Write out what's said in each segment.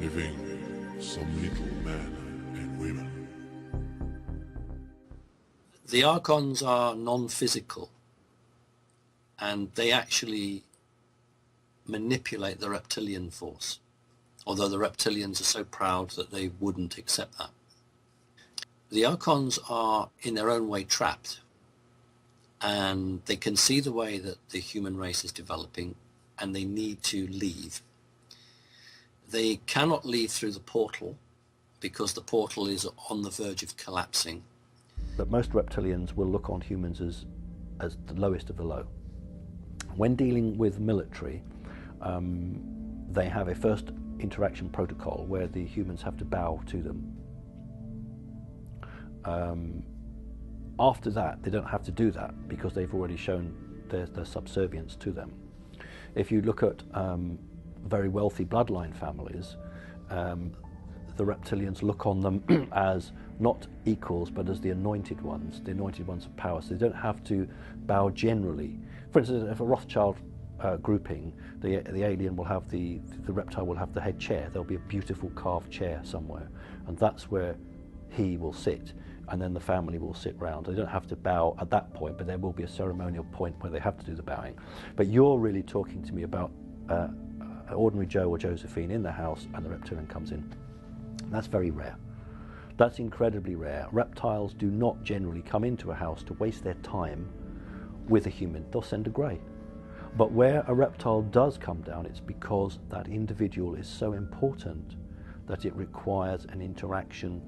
living some little men and women. The Archons are non-physical, and they actually manipulate the reptilian force, although the reptilians are so proud that they wouldn't accept that. The Archons are in their own way trapped, and they can see the way that the human race is developing, and they need to leave. They cannot leave through the portal because the portal is on the verge of collapsing. But most reptilians will look on humans as the lowest of the low. When dealing with military, they have a first interaction protocol where the humans have to bow to them. After that, they don't have to do that because they've already shown their subservience to them. If you look at very wealthy bloodline families, the reptilians look on them as not equals, but as the anointed ones of power. So they don't have to bow generally. For instance, if a Rothschild grouping, the alien will have the reptile will have the head chair. There'll be a beautiful carved chair somewhere, and that's where he will sit, and then the family will sit round. They don't have to bow at that point, but there will be a ceremonial point where they have to do the bowing. But you're really talking to me about ordinary Joe or Josephine in the house, and the reptilian comes in. That's very rare. That's incredibly rare. Reptiles do not generally come into a house to waste their time with a human. They'll send a grey. But where a reptile does come down, it's because that individual is so important that it requires an interaction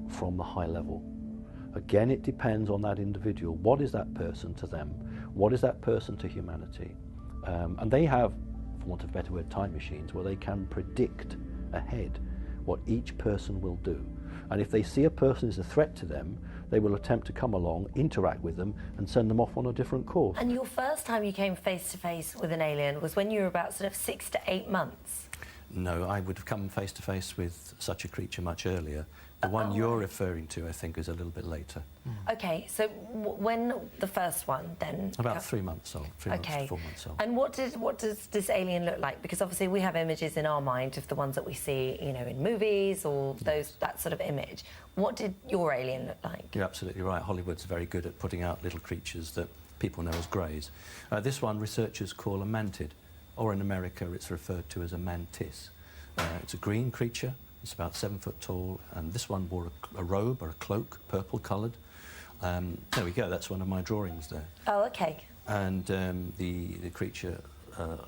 from the high level. Again, it depends on that individual. What is that person to them? What is that person to humanity? And they have, for want of a better word, time machines where they can predict ahead what each person will do. And if they see a person as a threat to them, they will attempt to come along, interact with them, and send them off on a different course. And your first time you came face to face with an alien was when you were about sort of 6 to 8 months? No, I would have come face to face with such a creature much earlier. The one you're referring to, I think, is a little bit later. Okay, so when the first one then? About 3 months old, 3 months to 4 months old. And what does this alien look like? Because obviously we have images in our mind of the ones that we see, you know, in movies or that sort of image. What did your alien look like? You're absolutely right. Hollywood's very good at putting out little creatures that people know as greys. This one researchers call a mantid, or in America it's referred to as a mantis. It's a green creature. It's about 7 foot tall, and this one wore a robe or a cloak, purple coloured. There we go, that's one of my drawings there. Oh, okay. And the creature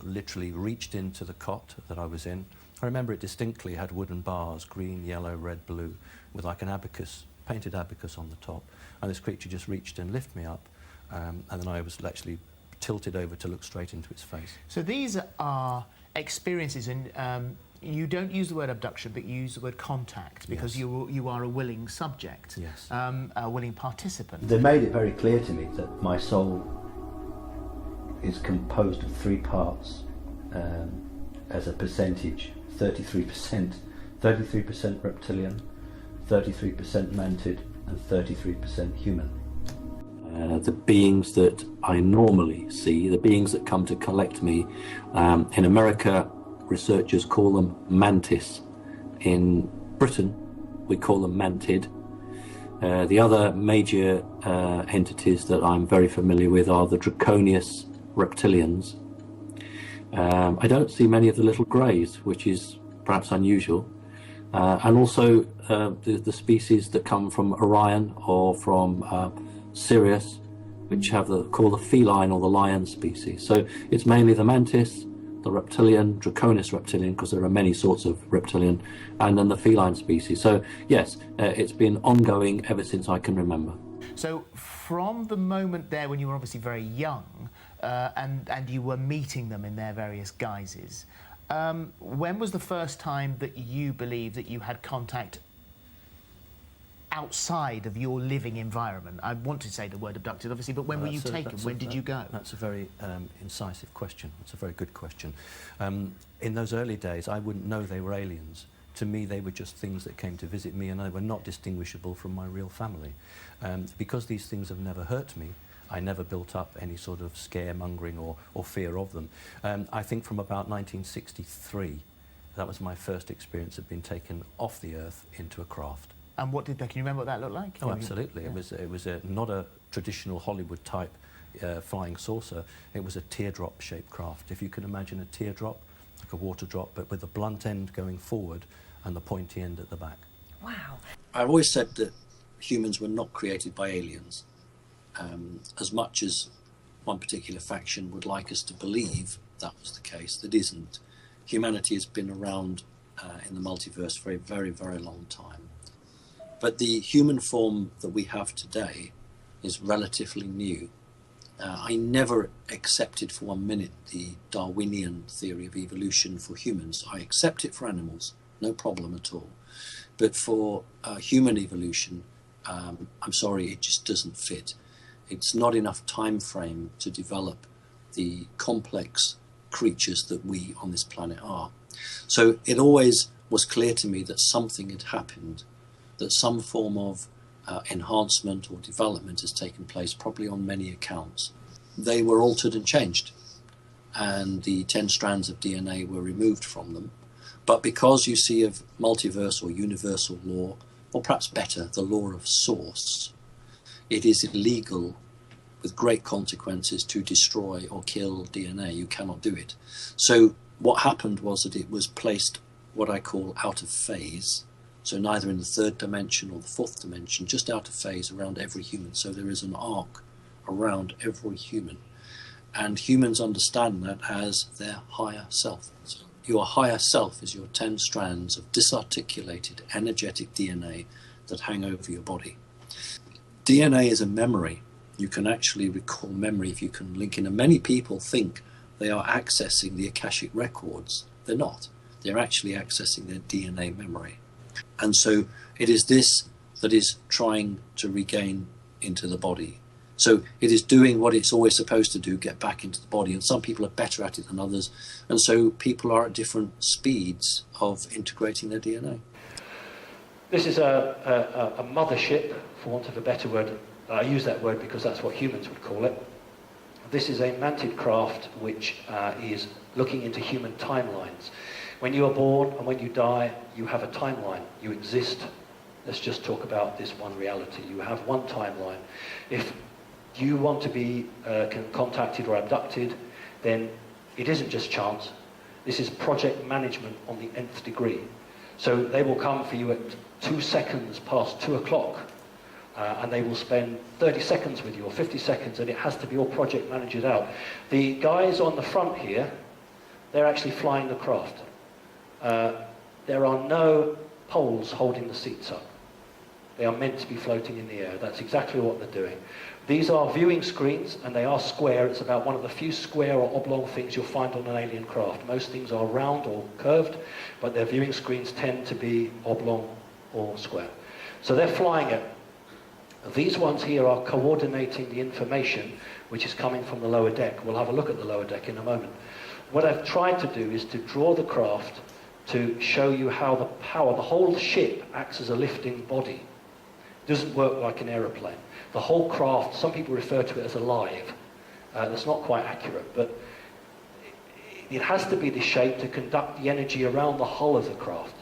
literally reached into the cot that I was in. I remember it distinctly. It had wooden bars, green, yellow, red, blue, with like an abacus, painted abacus on the top. And this creature just reached and lifted me up, and then I was actually tilted over to look straight into its face. So these are experiences, and you don't use the word abduction, but you use the word contact, because you are a willing subject, a willing participant. They made it very clear to me that my soul is composed of 3 parts as a percentage: 33% reptilian, 33% mantid, and 33% human. The beings that I normally see, the beings that come to collect me, in America, researchers call them mantis. In Britain, we call them mantid. The other major entities that I'm very familiar with are the draconius reptilians. I don't see many of the little greys, which is perhaps unusual. And also the species that come from Orion or from Sirius, which have called the feline or the lion species. So it's mainly the mantis, the reptilian, draconis reptilian, because there are many sorts of reptilian, and then the feline species. So yes, it's been ongoing ever since I can remember. So from the moment there when you were obviously very young, and you were meeting them in their various guises, when was the first time that you believed that you had contact outside of your living environment? I want to say the word abducted, obviously, but when were you taken? When did you go? That's a very incisive question. It's a very good question. In those early days, I wouldn't know they were aliens. To me, they were just things that came to visit me, and they were not distinguishable from my real family. Because these things have never hurt me, I never built up any sort of scaremongering or fear of them. I think from about 1963, That was my first experience of being taken off the Earth into a craft. And what did that? Can you remember what that looked like? Oh, absolutely. Yeah. It was not a traditional Hollywood type flying saucer. It was a teardrop-shaped craft. If you can imagine a teardrop, like a water drop, but with the blunt end going forward and the pointy end at the back. Wow. I've always said that humans were not created by aliens. As much as one particular faction would like us to believe that was the case, that isn't. Humanity has been around in the multiverse for a very, very long time. But the human form that we have today is relatively new. I never accepted for 1 minute the Darwinian theory of evolution for humans. I accept it for animals, no problem at all. But for human evolution, I'm sorry, it just doesn't fit. It's not enough time frame to develop the complex creatures that we on this planet are. So it always was clear to me that something had happened, that some form of enhancement or development has taken place, probably on many accounts. They were altered and changed, and the 10 strands of DNA were removed from them. But because you see of multiverse or universal law, or perhaps better, the law of source, it is illegal with great consequences to destroy or kill DNA. You cannot do it. So what happened was that it was placed what I call out of phase. So neither in the third dimension or the fourth dimension, just out of phase around every human. So there is an arc around every human. And humans understand that as their higher self. So your higher self is your 10 strands of disarticulated energetic DNA that hang over your body. DNA is a memory. You can actually recall memory if you can link in. And many people think they are accessing the Akashic records. They're not. They're actually accessing their DNA memory. And so it is this that is trying to regain into the body. So it is doing what it's always supposed to do, get back into the body. And some people are better at it than others. And so people are at different speeds of integrating their DNA. This is a mothership, for want of a better word. I use that word because that's what humans would call it. This is a Mantid craft which is looking into human timelines. When you are born and when you die, you have a timeline. You exist. Let's just talk about this one reality. You have one timeline. If you want to be contacted or abducted, then it isn't just chance. This is project management on the nth degree. So they will come for you at 2 seconds past 2 o'clock. And they will spend 30 seconds with you or 50 seconds, and it has to be all project managed out. The guys on the front here, they're actually flying the craft. There are no poles holding the seats up. They are meant to be floating in the air. That's exactly what they're doing. These are viewing screens, and they are square. It's about one of the few square or oblong things you'll find on an alien craft. Most things are round or curved, but their viewing screens tend to be oblong or square. So they're flying it. These ones here are coordinating the information which is coming from the lower deck. We'll have a look at the lower deck in a moment. What I've tried to do is to draw the craft to show you how the power, the whole ship acts as a lifting body. It doesn't work like an aeroplane. The whole craft, some people refer to it as alive. That's not quite accurate, but it has to be the shape to conduct the energy around the hull of the craft.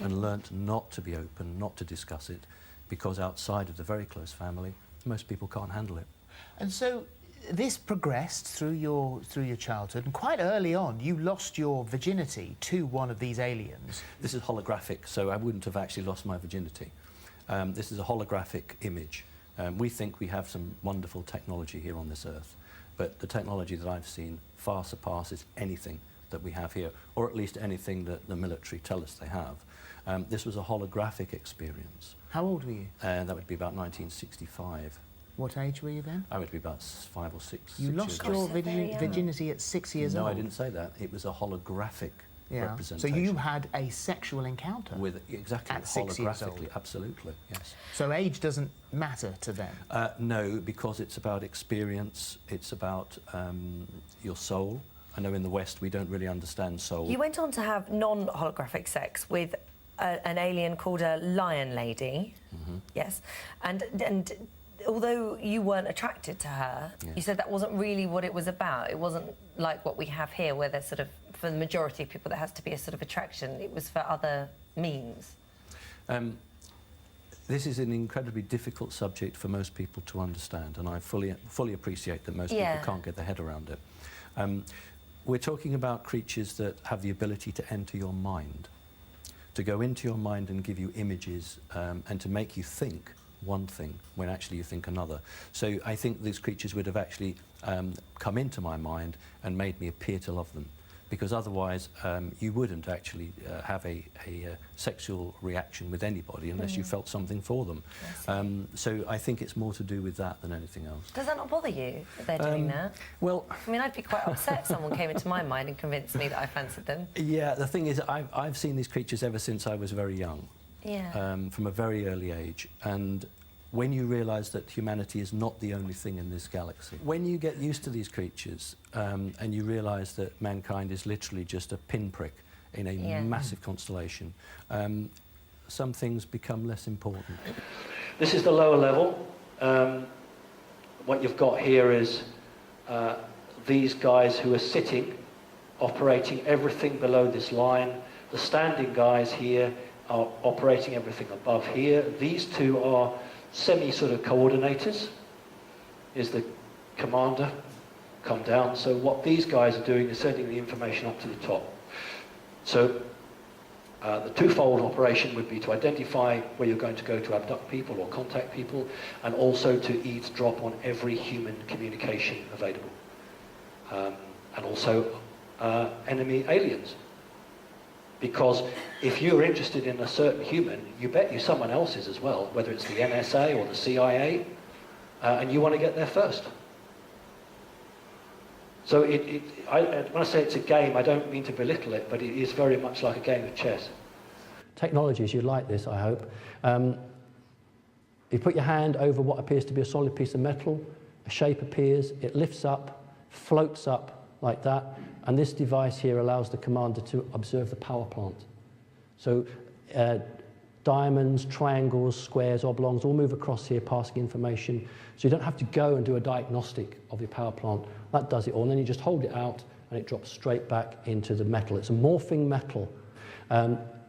And learnt not to be open, not to discuss it, because outside of the very close family, most people can't handle it. And so this progressed through your childhood, and quite early on, you lost your virginity to one of these aliens. This is holographic, so I wouldn't have actually lost my virginity. This is a holographic image. We think we have some wonderful technology here on this earth, but the technology that I've seen far surpasses anything that we have here, or at least anything that the military tell us they have. This was a holographic experience. How old were you? That would be about 1965. What age were you then? I would be about 5 or 6. You lost your virginity at 6 years old? No, I didn't say that. It was a holographic representation. So you had a sexual encounter? With exactly, at 6 years old? holographically, absolutely, yes. So age doesn't matter to them? No, because it's about experience, it's about your soul. I know in the West we don't really understand soul. You went on to have non-holographic sex with an alien called a lion lady. Mm-hmm. Yes. And although you weren't attracted to her, you said that wasn't really what it was about. It wasn't like what we have here, where there's sort of, for the majority of people, there has to be a sort of attraction. It was for other means. This is an incredibly difficult subject for most people to understand, and I fully appreciate that most people can't get their head around it. We're talking about creatures that have the ability to enter your mind, to go into your mind and give you images, and to make you think one thing when actually you think another. So I think these creatures would have actually come into my mind and made me appear to love them, because otherwise you wouldn't actually have a sexual reaction with anybody unless you felt something for them. So I think it's more to do with that than anything else. Does that not bother you that they're doing that? Well, I mean, I'd be quite upset if someone came into my mind and convinced me that I fancied them. yeah, the thing is, I've seen these creatures ever since I was very young. From a very early age, and when you realise that humanity is not the only thing in this galaxy, when you get used to these creatures and you realise that mankind is literally just a pinprick in a massive constellation, some things become less important. This is the lower level. What you've got here is these guys who are sitting, operating everything below this line. The standing guys here are operating everything above here. These two are sort of coordinators. Is the commander, come down. So what these guys are doing is sending the information up to the top. So the twofold operation would be to identify where you're going to go to abduct people or contact people, and also to eavesdrop on every human communication available. And also enemy aliens. Because if you're interested in a certain human, you bet you someone else is as well, whether it's the NSA or the CIA, and you want to get there first. So when I say it's a game, I don't mean to belittle it, but it is very much like a game of chess. Technologies, you like this, I hope. You put your hand over what appears to be a solid piece of metal, a shape appears, it lifts up, floats up like that, and this device here allows the commander to observe the power plant. So diamonds, triangles, squares, oblongs all move across here, passing information. So you don't have to go and do a diagnostic of your power plant. That does it all, and then you just hold it out and it drops straight back into the metal. It's a morphing metal.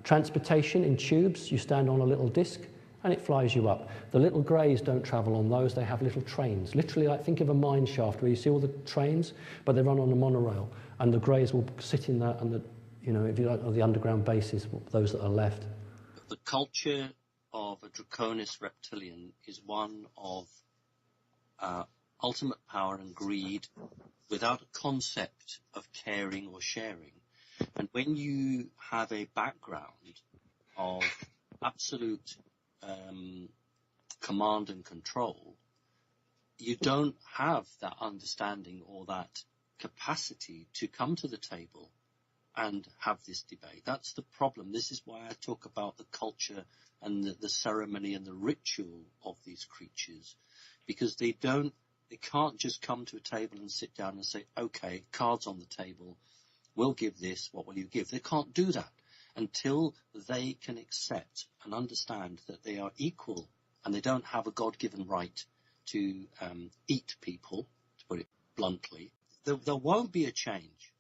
Transportation in tubes, you stand on a little disc and it flies you up. The little greys don't travel on those, they have little trains. Literally, like, think of a mine shaft where you see all the trains, but they run on a monorail. And the greys will sit in that, and the, you know, if you like, the underground bases, those that are left. The culture of a Draconis reptilian is one of ultimate power and greed without a concept of caring or sharing. And when you have a background of absolute command and control, you don't have that understanding or that capacity to come to the table and have this debate. That's the problem. This is why I talk about the culture and the ceremony and the ritual of these creatures, because they can't just come to a table and sit down and say, okay, cards on the table, we'll give this, what will you give? They can't do that until they can accept and understand that they are equal and they don't have a God-given right to eat people, to put it bluntly. There won't be a change.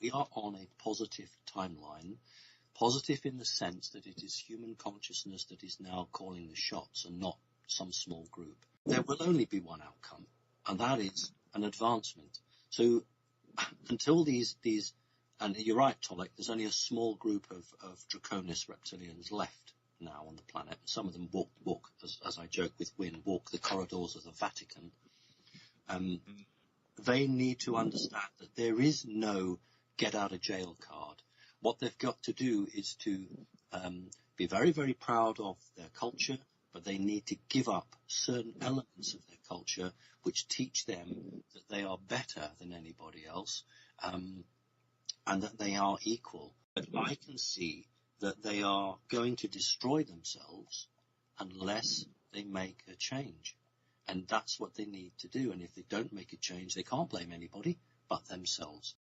We are on a positive timeline, positive in the sense that it is human consciousness that is now calling the shots and not some small group. There will only be one outcome, and that is an advancement. So until these and you're right, Tolek, there's only a small group of Draconis reptilians left now on the planet. Some of them walk as I joke with Wynne, walk the corridors of the Vatican. They need to understand that there is no get-out-of-jail card. What they've got to do is to be very, very proud of their culture, but they need to give up certain elements of their culture which teach them that they are better than anybody else, and that they are equal. But I can see that they are going to destroy themselves unless they make a change. And that's what they need to do. And if they don't make a change, they can't blame anybody but themselves.